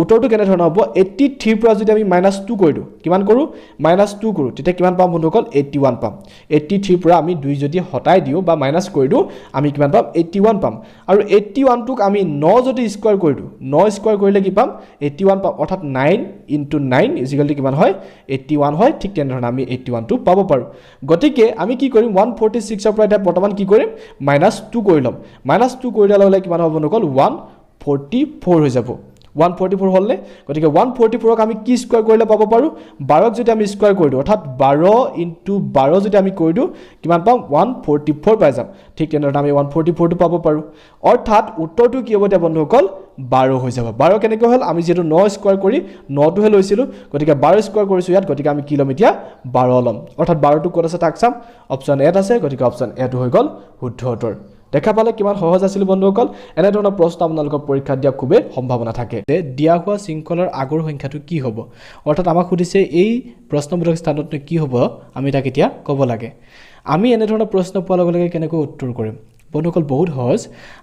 উত্তৰটো কেনে ধৰণৰ হ'ব 83 পৰা যদি আমি -2 কৰি দিও কিমান কৰো -2 কৰো তেতিয়া কিমান পাম বন্ধুসকল 81 পাম 83 পৰা আমি 2 যদি হটাই দিও বা মাইনাস কৰি দিও আমি কিমান পাম 81 পাম আৰু 81 টোক আমি 9 যদি স্কয়াৰ কৰি দিও 9 স্কয়াৰ কৰিলে কি পাম 81 পাম অৰ্থাৎ 9 * 9 কিমান হয় 81 হয় ঠিক তেনে ধৰণে আমি 81 টো পাব পাৰো গতিকে আমি কি কৰিম 146 ৰ পৰা এটা বৰ্তমান কি কৰিম -2 কৰি লম -2 কৰি দিয়াৰ লগে কিমান হ'ব বন্ধুসকল 144 হৈ যাব 144 হলনে গতিকে 144 ক আমি কি স্কয়াৰ কৰিলে পাব পাৰো 12 ক যদি আমি স্কয়াৰ কৰি দিও অৰ্থাৎ 12 * 12 যদি আমি কৰি দিও কিমান পাম 144 পাই যাম ঠিক তেনেদৰে আমি 144 টো পাব পাৰো অৰ্থাৎ উত্তৰটো কি হ'ব এতিয়া বন্ধুসকল 12 হৈ যাব 12 কেনেকৈ হল আমি যেটো 9 স্কয়াৰ কৰি 9 টো হে লৈছিলো গতিকে 12 স্কয়াৰ কৰিছো ইয়াত গতিকে আমি কি লম এতিয়া 12 লম অৰ্থাৎ 12 টো ক'ত আছে তাক চাম অপচন 8 আছে গতিকে অপচন 8 হৈ গল শুদ্ধ উত্তৰ দেখা পালে কিমান সহজ আছিল বন্ধুসকল এনে ধৰণৰ প্ৰশ্ন আপোনালোকৰ পৰীক্ষাত দিয়া খুবেই সম্ভাৱনা থাকে যে দিয়া হোৱা শৃংখলাৰ আগৰ সংখ্যাটো কি হ'ব অৰ্থাৎ আমাক সুধিছে এই প্ৰশ্নবোধক স্থানত কি হ'ব আমি তাক এতিয়া ক'ব লাগে আমি এনে ধৰণৰ প্ৰশ্ন পোৱাৰ লগে লগে কেনেকৈ উত্তৰ কৰিম বন্ধুসকল বহুত সহজ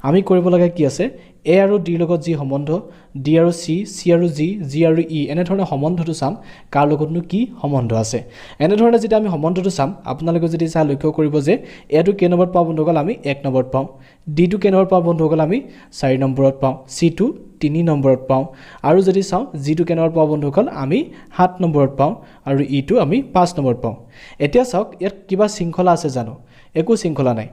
আমি কৰিব লাগে কি আছে a আৰু d লগত যি সম্বন্ধ d আৰু c আৰু g আৰু e এনে ধৰণৰ সম্বন্ধটো চাম কাৰ লগতনো কি সম্বন্ধ আছে এনে ধৰণে যেতিয়া আমি সম্বন্ধটো চাম আপোনালোকে যদি চাই লক্ষ্য কৰিব যে a টো কে নম্বৰত পাব বন্ধুসকল আমি 1 নম্বৰত পাওঁ d টো কে নম্বৰত পাব বন্ধুসকল আমি 4 নম্বৰত পাওঁ c টো 3 নম্বৰত পাওঁ আৰু যদি চাওঁ g টো কে নম্বৰত পাব বন্ধুসকল আমি 7 নম্বৰত পাওঁ আৰু e টো আমি 5 নম্বৰত পাওঁ এতিয়া চাওক ইয়াত কিবা শৃংখলা আছে জানো একো শৃংখলা নাই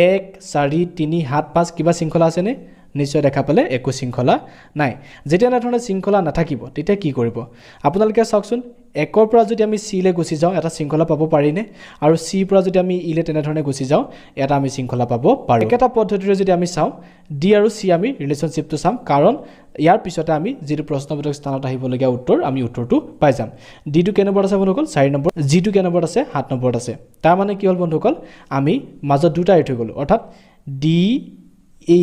1 4 3 7 5 কিবা শৃংখলা আছে নে নিশ্চয় দেখা পালে একো শৃংখলা নাই যেতিয়া না ধৰণে শৃংখলা নাথাকিব তেতিয়া কি কৰিব আপোনালোকে চাওকচোন 1 ৰ পৰা যদি আমি c লে গুছি যাওঁ এটা শৃংখলা পাব পাৰিনে আৰু c পৰা যদি আমি e লে তেনে ধৰণে গুছি যাওঁ এটা আমি শৃংখলা পাব পাৰো একেটা পদ্ধতিৰে যদি আমি চাওঁ d আৰু c আমি ৰিলেশনশিপটো চাম কাৰণ ইয়াৰ পিছতে আমি যেটো প্ৰশ্নবোধক স্থানত আহিবলগীয়া উত্তৰ আমি উত্তৰটো পাই যাম d টো কে নম্বৰত আছে বন্ধুসকল 4 নম্বৰ g টো কে নম্বৰত আছে 7 নম্বৰত আছে তাৰ মানে কি হল বন্ধুসকল আমি মাজত দুটা এৰি থৈ গলো অৰ্থাৎ d e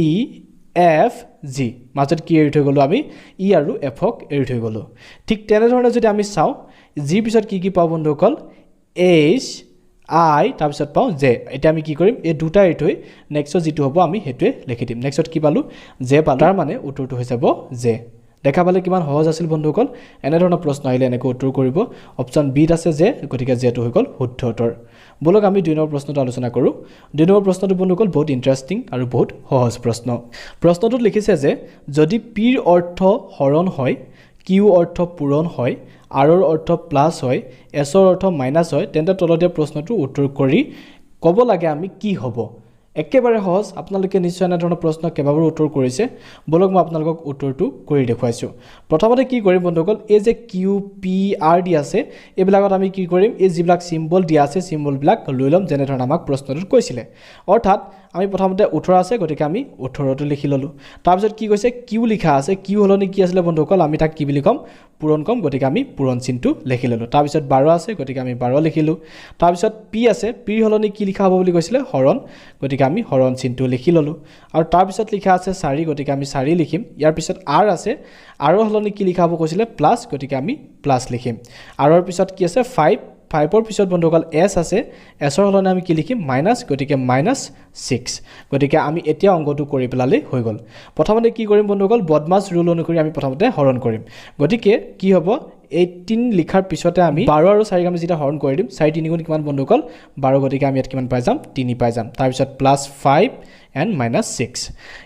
f g মাজত কি এৰি থৈ গলো আমি e আৰু f ক এৰি থৈ গলো ঠিক তেনে ধৰণে যদি আমি চাওঁ g পিছত কি পাওঁ বন্ধুসকল h আই তাৰপিছত পাওঁ জে এতিয়া আমি কি কৰিম এই দুটা এৰি থৈ নেক্সটত যিটো হ'ব আমি সেইটোৱে লিখি দিম নেক্সটত কি পালোঁ জে পালোঁ তাৰ মানে উত্তৰটো হৈ যাব জে দেখা পালে কিমান সহজ আছিল বন্ধুসকল এনেধৰণৰ প্ৰশ্ন আহিলে এনেকৈ উত্তৰ কৰিব অপশ্যন বিত আছে জে গতিকে জেটো হৈ গ'ল শুদ্ধ উত্তৰ বলক আমি 2 নম্বৰ প্ৰশ্নটো আলোচনা কৰোঁ 2 নম্বৰ প্ৰশ্নটো বন্ধুসকল বহুত ইণ্টাৰেষ্টিং আৰু বহুত সহজ প্ৰশ্নটোত লিখিছে যে যদি পিৰ অৰ্থ হৰণ হয় কিউ অৰ্থ পূৰণ হয় আৰৰ অৰ্থ প্লাছ হয় এছৰ অৰ্থ মাইনাছ হয় তেন্তে তলত দিয়া প্ৰশ্নটো উত্তৰ কৰি ক'ব লাগে আমি কি হ'ব একেবাৰে সহজ আপোনালোকে নিশ্চয় এনেধৰণৰ প্ৰশ্ন কেইবাবাৰো উত্তৰ কৰিছে বলক মই আপোনালোকক উত্তৰটো কৰি দেখুৱাইছোঁ প্ৰথমতে কি কৰিম বন্ধুসকল এই যে কিউ পি আৰ দি আছে এইবিলাকত আমি কি কৰিম এই যিবিলাক চিম্বল দিয়া আছে চিম্বলবিলাক লৈ ল'ম যেনেধৰণে আমাক প্ৰশ্নটোত কৈছিলে অৰ্থাৎ আমি প্ৰথমতে 18 আছে গতিকে আমি 18টো লিখি ল'লোঁ তাৰপিছত কি কৈছে কিউ লিখা আছে কিউ হ'লনি কি আছিলে বন্ধুসকল আমি তাক কি বুলি ক'ম পূৰণ ক'ম গতিকে আমি পূৰণ চিনটো লিখি ল'লোঁ তাৰপিছত 12 আছে গতিকে আমি 12 লিখিলোঁ তাৰপিছত পি আছে পিৰ হ'লনি কি লিখা হ'ব বুলি কৈছিলে হৰণ গতিকে আমি হৰণ চিনটো লিখি ল'লোঁ আৰু তাৰপিছত লিখা আছে 4 গতিকে আমি 4 লিখিম ইয়াৰ পিছত আৰ আছে আৰৰ হ'লনি কি লিখা হ'ব কৈছিলে প্লাছ গতিকে আমি প্লাছ লিখিম আৰৰ পিছত কি আছে 5ৰ পিছত বন্ধুসকল এছ আছে এছৰ হ'লনি আমি কি লিখিম মাইনাছ গতিকে -6 গতিকে আমি এতিয়া অংকটো কৰি পেলালে হৈ গ'ল প্ৰথমতে কি কৰিম বন্ধুসকল বদমাছ ৰুল অনুসৰি আমি প্ৰথমতে হৰণ কৰিম গতিকে কি হ'ব 18 লিখাৰ পিছতে আমি 12 আৰু 4 আমি যেতিয়া হৰণ কৰি দিম 4 3 গুণ কিমান বন্ধুসকল 12 গতিকে আমি ইয়াত কিমান পাই যাম 3 পাই যাম তাৰপিছত +5 and -6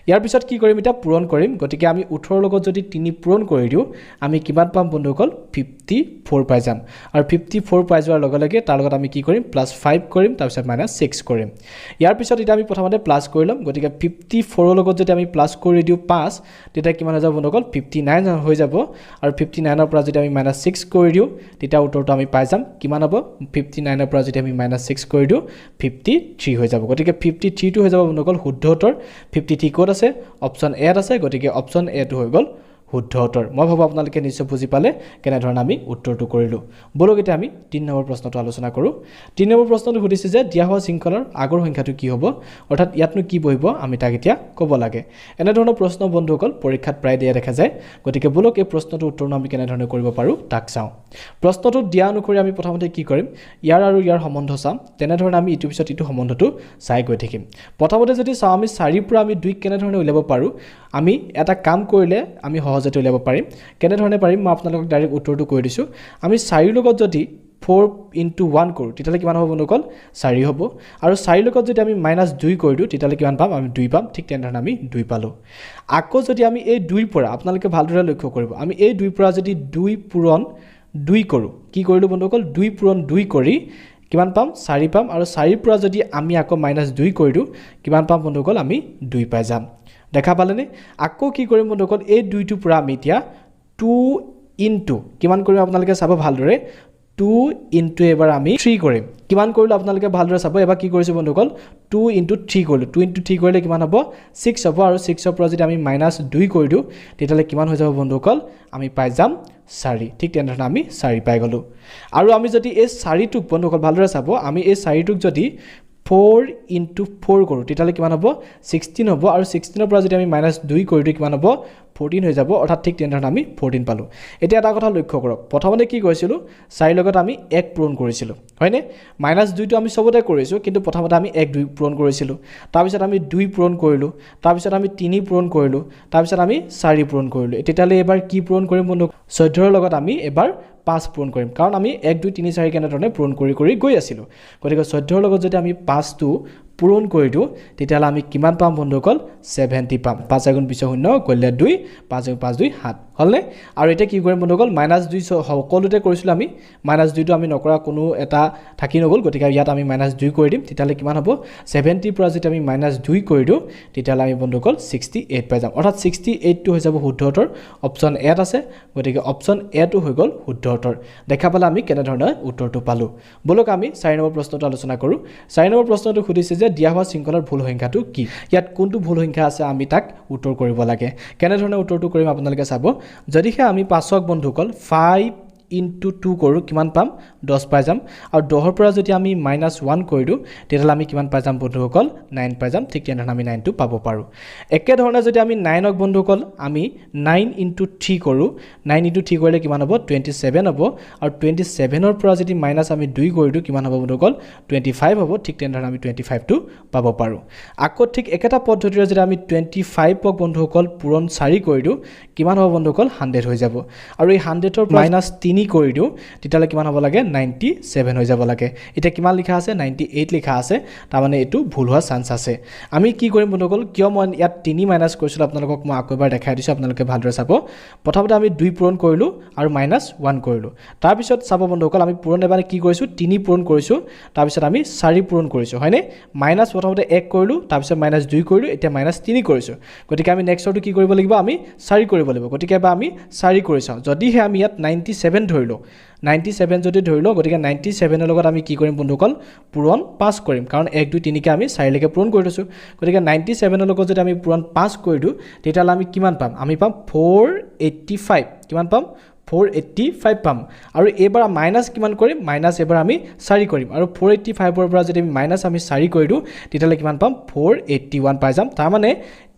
ইয়াৰ পিছত কি কৰিম এটা পূৰণ কৰিম গতিকে আমি 18 লগত যদি 3 পূৰণ কৰি দিও আমি কিমান পাম বন্ধুসকল 54 পাই যাম আৰু 54 পাই যোৱাৰ লগে লগে তাৰ লগত আমি কি কৰিম +5 কৰিম তাৰপিছত -6 কৰিম ইয়াৰ পিছত এটা আমি প্ৰথমতে প্লাস কৰি লম গতিকে 54 ৰ লগত যদি আমি প্লাস কৰি দিও 5 তেতিয়া কিমান হৈ যাব বন্ধুসকল 59 হৈ যাব আৰু 59 ৰ পৰা যদি আমি -6 কৰি দিও তেতিয়া উত্তৰটো আমি পাই যাম কিমান হ'ব 59 ৰ পৰা যদি আমি -6 কৰি দিও 53 হৈ যাব গতিকে 53 টো হৈ যাব বন্ধুসকল শুদ্ধ উত্তৰ 53 ক'ত আছে অপচন এ আছে গতিকে অপচন এ টো হৈ গ'ল শুদ্ধ উত্তৰ মই ভাবো আপোনালোকে নিশ্চয় বুজি পালে কেনে ধৰণে আমি উত্তৰটো কৰিলো বলক এতিয়া আমি 3 নম্বৰ প্ৰশ্নটো আলোচনা কৰো 3 নম্বৰ প্ৰশ্নটো সুধিছে যে দিয়া হোৱা শৃংখলাৰ আগৰ সংখ্যাটো কি হ'ব অৰ্থাৎ ইয়াতনো কি বহিব আমি তাক এতিয়া ক'ব লাগে এনে ধৰণৰ প্ৰশ্ন বন্ধুসকল পৰীক্ষাত প্ৰায় দিয়া দেখা যায় গতিকে বলক এই প্ৰশ্নটো উত্তৰ আমি কেনে ধৰণে কৰিব পাৰো তাক চাও প্ৰশ্নটো দিয়া অনুসৰি আমি প্ৰথমতে কি কৰিম ইয়াৰ আৰু ইয়াৰ সম্বন্ধ চাম তেনে ধৰণে আমি ইটো পিছত ইটো সম্বন্ধটো চাই গৈ থাকিম প্ৰথমতে যদি চাও আমি 4 ৰ পৰা আমি 2 কেনে ধৰণে উলিয়াব পাৰো আমি এটা কাম কৰিলে আমি সহজতে উলিয়াব পাৰিম কেনে ধৰণে পাৰিম মই আপোনালোকক ডাইৰেক্ট উত্তৰটো কৈ দিছো আমি 4 ৰ লগত যদি 4 into 1 কৰো তেতিয়ালে কিমান হ'ব বন্ধুসকল 4 হ'ব আৰু 4 ৰ লগত যদি আমি -2 কৰি দিও তেতিয়ালে কিমান পাম আমি 2 পাম ঠিক তেনে ধৰণে আমি 2 পালো আকৌ যদি আমি এই 2 ৰ পৰা আপোনালোকে ভালদৰে লক্ষ্য কৰিব আমি এই 2 ৰ পৰা যদি 2 পূৰণ 2 কৰো কি কৰিলো বন্ধুসকল 2 পূৰণ 2 কৰি কিমান পাম 4 পাম আৰু 4 ৰ পৰা যদি আমি আকৌ -2 কৰি দিও কিমান পাম বন্ধুসকল আমি 2 পাই যাম দেখা পালেনে আকৌ কি কৰিম বন্ধুসকল এই 2 টোৰ পৰা আমি এতিয়া 2 into কিমান কৰিম আপোনালোকে চাব ভালদৰে 2 into এবাৰ আমি 3 কৰিম কিমান কৰিলো আপোনালোকে ভালদৰে চাব এবাৰ কি কৰিছো বন্ধুসকল 2 into 3 কৰিলো 2 into 3 কৰিলে কিমান হ'ব 6 হ'ব আৰু 6 ৰ পৰা যদি আমি -2 কৰি দিও তেতিয়ালে কিমান হৈ যাব বন্ধুসকল আমি পাই যাম 4 ঠিক তেনেধৰণে আমি 4 পাই গলো আৰু আমি যদি এই 4 টোক বন্ধুসকল ভালদৰে চাব আমি এই 4 টোক যদি 4 into 4 কৰো তেতিয়ালে কিমান হ'ব 16 হ'ব আৰু 16 ৰ পৰা যদি আমি -2 কৰি দিও কিমান হ'ব 14 হৈ যাব অৰ্থাৎ ঠিক তেনেধৰণে আমি 14 পালো এতিয়া এটা কথা লক্ষ্য কৰক প্ৰথমতে কি কৰিছিলো 4 লগত আমি 1 পূৰণ কৰিছিলো হয়নে -2 টো আমি সবতে কৰিছো কিন্তু প্ৰথমতে আমি 1 2 পূৰণ কৰিছিলো তাৰ পিছত আমি 2 পূৰণ কৰিলো তাৰ পিছত আমি 3 পূৰণ কৰিলো তাৰ পিছত আমি 4 পূৰণ কৰিলো তেতিয়ালে এবাৰ কি পূৰণ কৰিম বন্ধু 14 ৰ লগত আমি এবাৰ 5 পূৰণ কৰিম কাৰণ আমি 1 2 3 4 কেনে ধৰণে পূৰণ কৰি গৈ আছিলো গতিকে 14 ৰ লগত যদি আমি 5 টো পূৰণ কৰি দিও তেতিয়ালে আমি কিমান পাম বন্ধুসকল 70 পাম 5 গুণ 20 শূন্য কইলে 2 5 5 2 7 হলনে আৰু এটা কি কৰিম বন্ধুসকল -2 সকলোতে কৰিছিল আমি -2 টো আমি নকৰা কোনো এটা থাকি নগল গতিকে ইয়াত আমি -2 কৰি দিম তেতিয়ালে কিমান হ'ব 70 পৰা যদি আমি -2 কৰি দিও তেতিয়ালে আমি বন্ধুসকল 68 পাই যাম অৰ্থাৎ 68 টো হৈ যাব শুদ্ধ উত্তৰ অপচন এ আছে গতিকে অপচন এ টো হৈ গল শুদ্ধ উত্তৰ দেখা পালে আমি কেনে ধৰণে উত্তৰটো পালো বলক আমি 4 নম্বৰ প্ৰশ্নটো আলোচনা কৰো 4 নম্বৰ প্ৰশ্নটো খুদিছে যে দিয়া হোৱা শৃংখলাৰ ভুল সংখ্যাটো কি ইয়াত কোনটো ভুল সংখ্যা আছে আমি তাক উত্তৰ কৰিব লাগে কেনে ধৰণে উত্তৰটো কৰিম আপোনালোকে চাব যদিহে আমি 5ক বন্ধুসকল 5 ইনটু 2 কৰোঁ কিমান পাম 10 পাই যাম আৰু 10 ৰ পৰা যদি আমি -1 কৰি দিওঁ তেতিয়াহ'লে আমি কিমান পাই যাম বন্ধুসকল 9 পাই যাম ঠিক তেনেধৰণে আমি 9 টো পাব পাৰোঁ একে ধৰণে যদি আমি 9 ক বন্ধুসকল আমি 9 * 3 কৰোঁ 9 * 3 কৰিলে কিমান হ'ব 27 হ'ব আৰু 27 ৰ পৰা যদি মাইনাস আমি 2 কৰি দিওঁ কিমান হ'ব বন্ধুসকল 25 হ'ব ঠিক তেনেধৰণে আমি 25 টো পাব পাৰোঁ আকৌ ঠিক একেটা পদ্ধতিৰে যদি আমি 25 ক বন্ধুসকল পূৰণ 4 কৰি দিওঁ কিমান হ'ব বন্ধুসকল 100 হৈ যাব আৰু এই 100 ৰ পৰা -3 কৰি দিওঁ তেতিয়ালে কিমান হ'ব লাগে 97 হৈ যাব লাগে এটা কিমান লিখা আছে 98 লিখা আছে তাৰ মানে এটো ভুল হোৱা চান্স আছে আমি কি কৰিম বন্ধুসকল কিয় মই ইয়াত 3 মাইনাস কৰিছিল আপোনালোকক মই আকৌ এবাৰ দেখাই দিছো আপোনালোকে ভালদৰে চাব প্ৰথমতে আমি 2 পূৰণ কৰিলো আৰু -1 কৰিলো তাৰ পিছত চাব বন্ধুসকল আমি পূৰণ এবাৰে কি কৰিছো 3 পূৰণ কৰিছো তাৰ পিছত আমি 4 পূৰণ কৰিছো হয়নে মাইনাস প্ৰথমতে 1 কৰিলো তাৰ পিছত -2 কৰিলো এতিয়া -3 কৰিছো গতিকে আমি নেক্সটটো কি কৰিব লাগিব আমি 4 কৰিব লাগিব গতিকে বা আমি 4 কৰি চাও যদিহে আমি ইয়াত 97 ধৰিলো 97 যদি ধৰিলো গতিকে 97 ৰ লগত আমি কি কৰিম বন্ধুসকল পূৰণ 5 কৰিম কাৰণ 1 2 3 কে আমি 4 লৈকে পূৰণ কৰি দিছো গতিকে 97 ৰ লগত যদি আমি পূৰণ 5 কৰি দিও তেতিয়ালে আমি কিমান পাম আমি পাম 485 কিমান পাম 485 পাম আৰু এবাৰ মাইনাস কিমান কৰিম মাইনাস এবাৰ আমি 4 কৰিম আৰু 485 ৰ পৰা যদি মাইনাস আমি 4 কৰি দিও তেতিয়ালে কিমান পাম 481 পাই যাম তাৰ মানে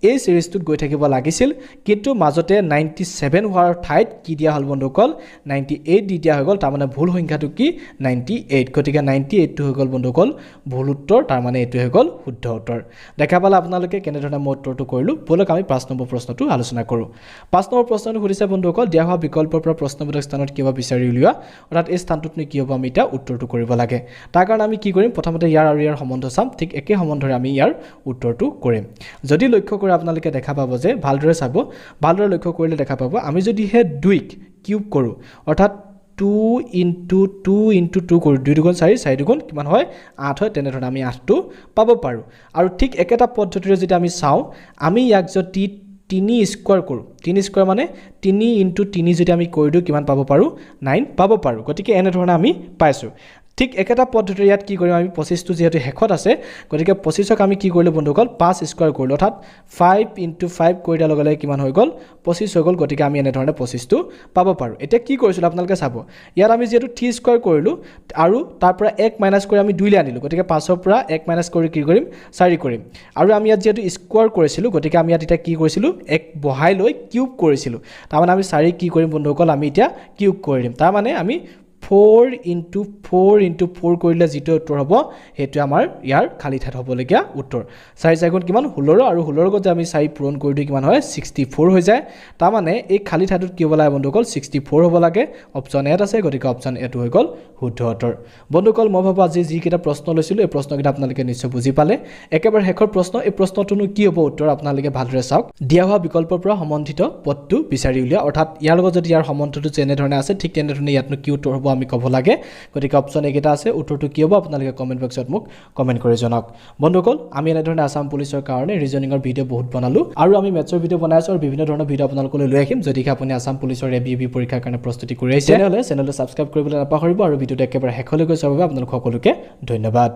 এই সিৰিজটোত গৈ থাকিব লাগিছিল কিন্তু মাজতে 97 হোৱাৰ ঠাইত কি দিয়া হল বন্ধুসকল 98 দি দিয়া হৈ গল তাৰ মানে ভুল সংখ্যাটো কি 98 গতিকে 98 টো হৈ গল বন্ধুসকল ভুল উত্তৰ তাৰ মানে এটো হৈ গল শুদ্ধ উত্তৰ দেখা পালে আপোনালোকে কেনে ধৰণে মই উত্তৰটো কৰিলো বলক আমি 5 নম্বৰ প্ৰশ্নটো আলোচনা কৰো 5 নম্বৰ প্ৰশ্নটো সুধিছে বন্ধুসকল দিয়া হোৱা বিকল্পৰ পৰা প্ৰশ্নবোধক স্থানত কিবা বিচাৰি উলিওৱা অৰ্থাৎ এই স্থানটোত কি হ'ব আমি এটা উত্তৰটো কৰিব লাগে তাৰ কাৰণে আমি কি কৰিম প্ৰথমতে ইয়াৰ আৰু ইয়াৰ সম্বন্ধ চাম ঠিক একে সম্বন্ধৰে আমি ইয়াৰ উত্তৰটো কৰিম যদি লক্ষ্য কৰি আপোনালোকে দেখা পাব যে ভালদৰে চাব ভালদৰে লক্ষ্য কৰিলে দেখা পাব আমি যদি হে 2 কিউব কৰো অৰ্থাৎ 2 * 2 * 2 কৰো 2 দুগুণ 4 4 দুগুণ কিমান হয় 8 হয় তেনে ধৰণে আমি 8 টো পাব পাৰো আৰু ঠিক একেটা পদ্ধতিৰে যদি আমি চাও আমি ইয়াক যদি 3 স্কয়াৰ কৰো 3 স্কয়াৰ মানে 3 * 3 যদি আমি কৰি দিও কিমান পাব পাৰো 9 পাব পাৰো গতিকে এনে ধৰণে আমি পাইছো ঠিক একেটা পদ্ধতিৰে ইয়াত কি কৰিম আমি 25 টো যেহেতু হেকত আছে গতিকে 25ক আমি কি কৰিলো বন্ধুসকল 5 স্কয়াৰ কৰিলো অৰ্থাৎ 5 * 5 কৰি দিয়াৰ লগে লগে কিমান হৈ গল 25 হৈ গল গতিকে আমি এনে ধৰণে 25 টো পাব পাৰো এতিয়া কি কৰিছিল আপোনালোকে চাব ইয়াত আমি যেহেতু 3 স্কয়াৰ কৰিলো আৰু তাৰ পৰা 1 মাইনাস কৰি আমি 2 লৈ আনিলো গতিকে 5 ৰ পৰা 1 মাইনাস কৰি কি কৰিম 4 কৰিম আৰু আমি ইয়াত যেহেতু স্কয়াৰ কৰিছিলো গতিকে আমি ইয়াত এটা কি কৰিছিলো 1 বহাই লৈ কিউব কৰিছিলো তাৰ মানে আমি 4 কি কৰিম বন্ধুসকল আমি এতিয়া কিউব কৰি দিম তাৰ মানে আমি 4 * 4 * 4 কৰিলে যেটো উত্তৰ হ'ব হেতু আমাৰ ইয়াৰ খালি ঠাইত হ'বলগীয়া উত্তৰ 4 4 গুণ কিমান 16 আৰু 16 লগত আমি 4 পূৰণ কৰি দিও কিমান হয় 64 হৈ যায় তাৰ মানে এই খালি ঠাইটোত কি হ'ব লাগে বন্ধুসকল 64 হ'ব লাগে অপচন এত আছে গতিকে অপচন এটো হৈ গল শুদ্ধ উত্তৰ বন্ধুসকল মই ভাবো আজি যি কিটা প্ৰশ্ন লৈছিলো এই প্ৰশ্নকিটা আপোনালোকে নিশ্চয় বুজি পালে একেবাৰে শেষৰ প্ৰশ্ন এই প্ৰশ্নটোনো কি হ'ব উত্তৰ আপোনালোকে ভালদৰে চাওক দিয়া হোৱা বিকল্পৰ পৰা সম্বন্ধিত পদটো বিচাৰি উলিয়া অৰ্থাৎ ইয়াৰ লগত যদি ইয়াৰ সম্বন্ধটো যেনে ধৰণে আছে ঠিক তেনে ধৰণে ইয়াতনো কি উত্তৰ হ'ব আমি ক'ব লাগে গতিকে অপচন একেটা আছে উত্তৰটো কি হ'ব আপোনালোকে কমেন্ট বক্সত মোক কমেন্ট কৰি জনাওক বন্ধুসকল আমি এনে ধৰণে আসাম পুলিচৰ কাৰণে ৰিজনিংৰ ভিডিও বহুত বনালো আৰু আমি মেথছৰ ভিডিও বনাইছো আৰু বিভিন্ন ধৰণৰ ভিডিও আপোনালোকলৈ লৈ আহিম যদি আপুনি আসাম পুলিচৰ এবিবি পৰীক্ষাৰ কাৰণে প্ৰস্তুতি কৰি আছে তেনেহলে চেনেলটো সাবস্ক্ৰাইব কৰিবলৈ নাপাহৰিব আৰু ভিডিওটো একেবাৰে শেষলৈকে চাব আপোনালোক সকলোকে ধন্যবাদ